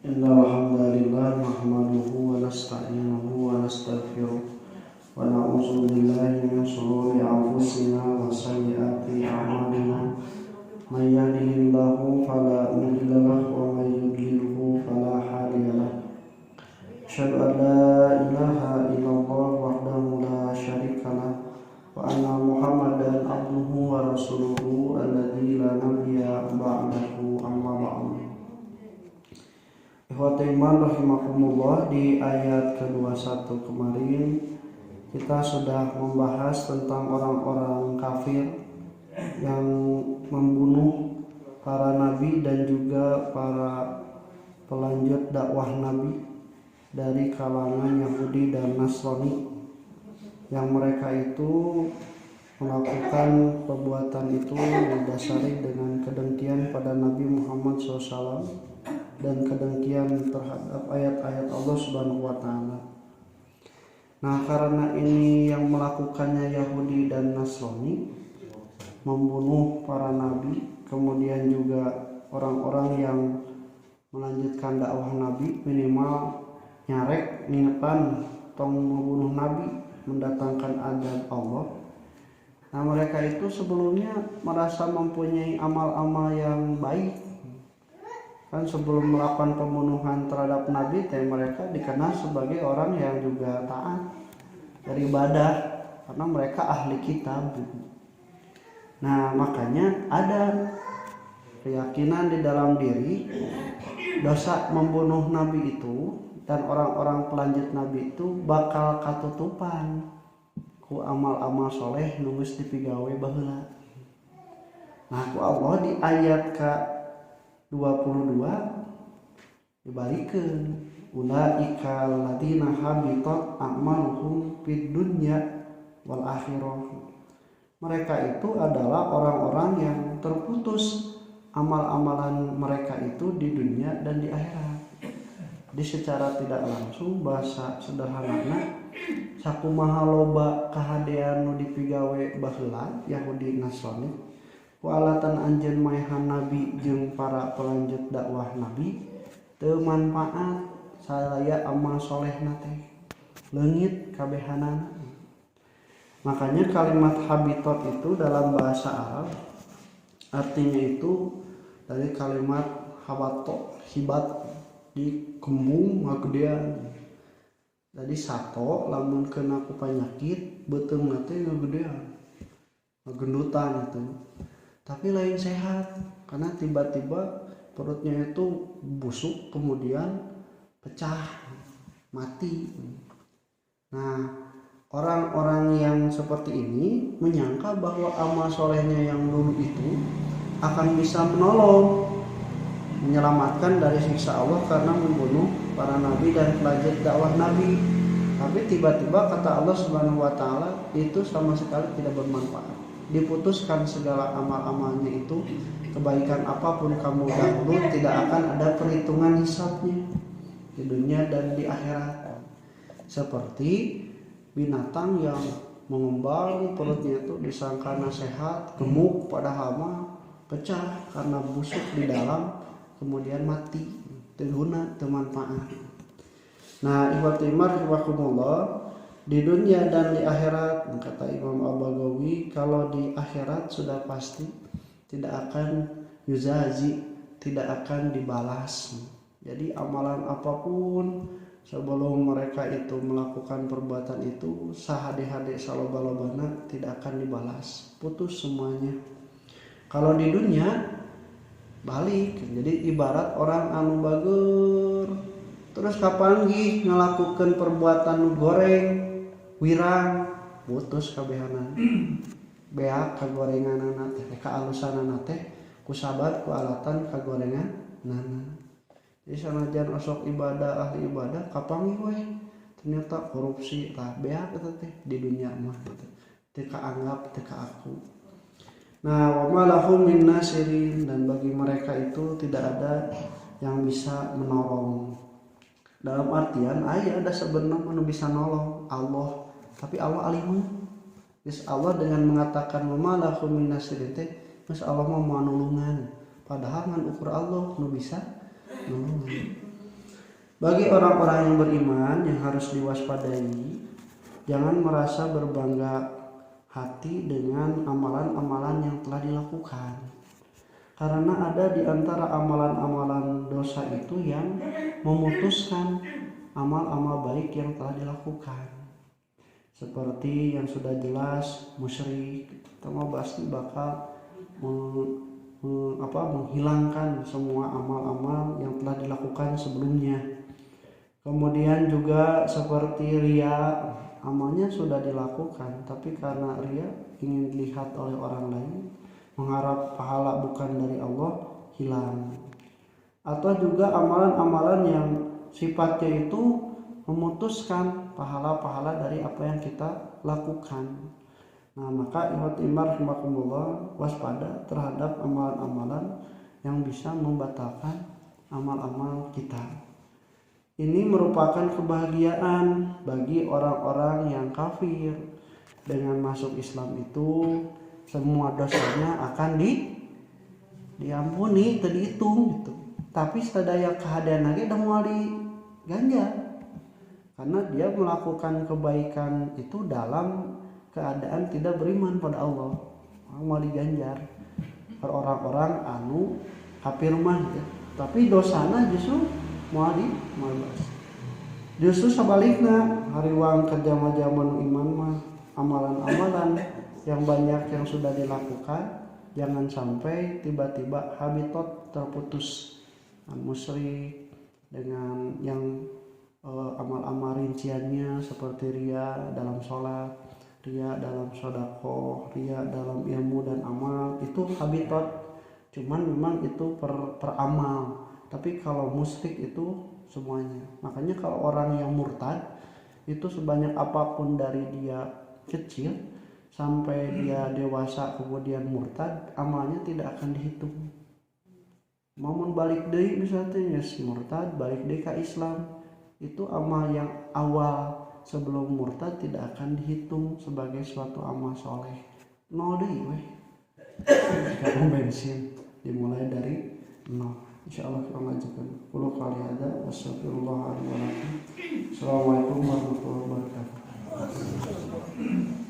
Innal hamdalillah nahmaduhu wa nasta'inuhu wa nastaghfiruh wa na'udzu billahi min shururi anfusina wa sayyiati a'malina. May yahdihillahu fala mudilla lahu wa may yudlilhu fala hadiya lahu. Asyhadu an la ilaha illallah wahdahu la syarika lahu wa anna Muhammadan abduhu wa rasuluhu alladzi la nabiyya ba'dahu, amma ba'du. Ikhwatul iman rahimakumullah, di ayat ke-21 kemarin kita sudah membahas tentang orang-orang kafir yang membunuh para nabi dan juga para pelanjut dakwah nabi dari kalangan Yahudi dan Nasrani, yang mereka itu melakukan perbuatan itu didasari dengan kedengkian pada Nabi Muhammad SAW dan kedengkian terhadap ayat-ayat Allah Subhanahu wa Ta'ala. Nah, karena ini yang melakukannya Yahudi dan Nasrani, membunuh para nabi, kemudian juga orang-orang yang melanjutkan dakwah nabi, minimal nyarek ngingetan tong membunuh nabi, mendatangkan azab Allah. Nah, mereka itu sebelumnya merasa mempunyai amal-amal yang baik. Kan sebelum melakukan pembunuhan terhadap nabi, mereka dikenal sebagai orang yang juga taat beribadah karena mereka ahli kitab. Nah, makanya ada keyakinan di dalam diri dosa membunuh nabi itu dan orang-orang pelanjut nabi itu bakal katutupan ku amal-amal soleh nulis dipigawe baheula. Nah, ku Allah di ayat ke-22 dibalikeun, ulaika alladziina habitat a'maluhum fid dunya wal akhirah. Mereka itu adalah orang-orang yang terputus amal-amalan mereka itu di dunia dan di akhirat. Di secara tidak langsung, bahasa sederhanana, sakumaha loba kahadean nu dipigawe baheula Yahudi Nasrani ku alatan anjeun maehan nabi jeung para pelanjut dakwah nabi teu manfaat salaya amal solehna teh leungit kabehanana. Makanya kalimat habitat itu dalam bahasa Arab artinya itu dari kalimat habato, hibat, di kembung ngagedean. Jadi sato lamun kena ku panyakit beuteung teh ngagedean, ngagendutan itu. Tapi lain sehat karena tiba-tiba perutnya itu busuk kemudian pecah, mati. Nah, orang-orang yang seperti ini menyangka bahwa amal solehnya yang dulu itu akan bisa menyelamatkan dari siksa Allah karena membunuh para nabi dan pelanjut dakwah nabi. Tapi tiba-tiba kata Allah Subhanahu wa Ta'ala itu sama sekali tidak bermanfaat. Diputuskan segala amal-amalnya itu, kebaikan apapun kamu dahulu tidak akan ada perhitungan hisabnya di dunia dan di akhirat. Seperti binatang yang mengembang perutnya itu disangka sehat, gemuk, padahal mah pecah karena busuk di dalam, kemudian mati, terguna, bermanfaat. Nah, ikhwati iman rahimakumullah, di dunia dan di akhirat, kata Imam Al-Baghawi, kalau di akhirat sudah pasti tidak akan yuzazi, tidak akan dibalas. Jadi amalan apapun sebelum mereka itu melakukan perbuatan itu, sahade-hade saloba-lobana tidak akan dibalas, putus semuanya. Kalau di dunia balik, jadi ibarat orang anu bager terus kapanggih ngelakukan perbuatan nu goreng wirang, putus kabehanan beak kagorenganana teh kaalusanana teh kusabat ku alatan kagorenganana. Jadi sanajan osok ibadah ahli ibadah kapanggih we ternyata korupsi tah beak eta teh di dunia mah teu kaanggap teu kaaku. Nah, wa malahum min nasirin, dan bagi mereka itu tidak ada yang bisa menolong. Dalam artian aya ada sebenarnya anu bisa nolong Allah, tapi Allah alimun. Geus Allah dengan mengatakan wa malahum min nasirin teh, Allah mau nulungan. Padahal ngan ukur Allah nu bisa nulungan. Bagi orang-orang yang beriman yang harus diwaspadai, jangan merasa berbangga hati dengan amalan-amalan yang telah dilakukan. Karena ada di antara amalan-amalan dosa itu yang memutuskan amal-amal baik yang telah dilakukan. Seperti yang sudah jelas musyrik, kita pasti bakal menghilangkan semua amal-amal yang telah dilakukan sebelumnya. Kemudian juga seperti ria, amalnya sudah dilakukan tapi karena ria ingin dilihat oleh orang lain, mengharap pahala bukan dari Allah, hilang. Atau juga amalan-amalan yang sifatnya itu memutuskan pahala-pahala dari apa yang kita lakukan. Nah, maka ikhwati iman rahimakumullah, waspada terhadap amalan-amalan yang bisa membatalkan amal-amal kita. Ini merupakan kebahagiaan bagi orang-orang yang kafir. Dengan masuk Islam itu semua dosanya akan diampuni, dihitung gitu. Tapi sadaya kehadiran lagi udah mau diganjar. Karena dia melakukan kebaikan itu dalam keadaan tidak beriman pada Allah, mau diganjar. Per orang-orang anu kafir mah ya. Tapi dosana justru mau dimalas. Justru sebaliknya, hariwang kerja zaman iman mah amalan-amalan yang banyak yang sudah dilakukan, jangan sampai tiba-tiba habitat terputus. Musyrik dengan yang amal-amal rinciannya seperti ria dalam sholat, ria dalam sedekah, ria dalam ilmu dan amal, itu habitat. Cuman memang itu per amal. Tapi kalau musyrik itu semuanya. Makanya kalau orang yang murtad itu sebanyak apapun dari dia kecil sampai dia dewasa kemudian murtad, amalnya tidak akan dihitung. Mau balik deui misalnya murtad balik deui ke Islam, itu amal yang awal sebelum murtad tidak akan dihitung sebagai suatu amal soleh. Nol deui weh. Kayak bensin dimulai dari nol. Insyaallah kita lanjutkan. Qul qali hada wassalamualaikum warahmatullahi wabarakatuh.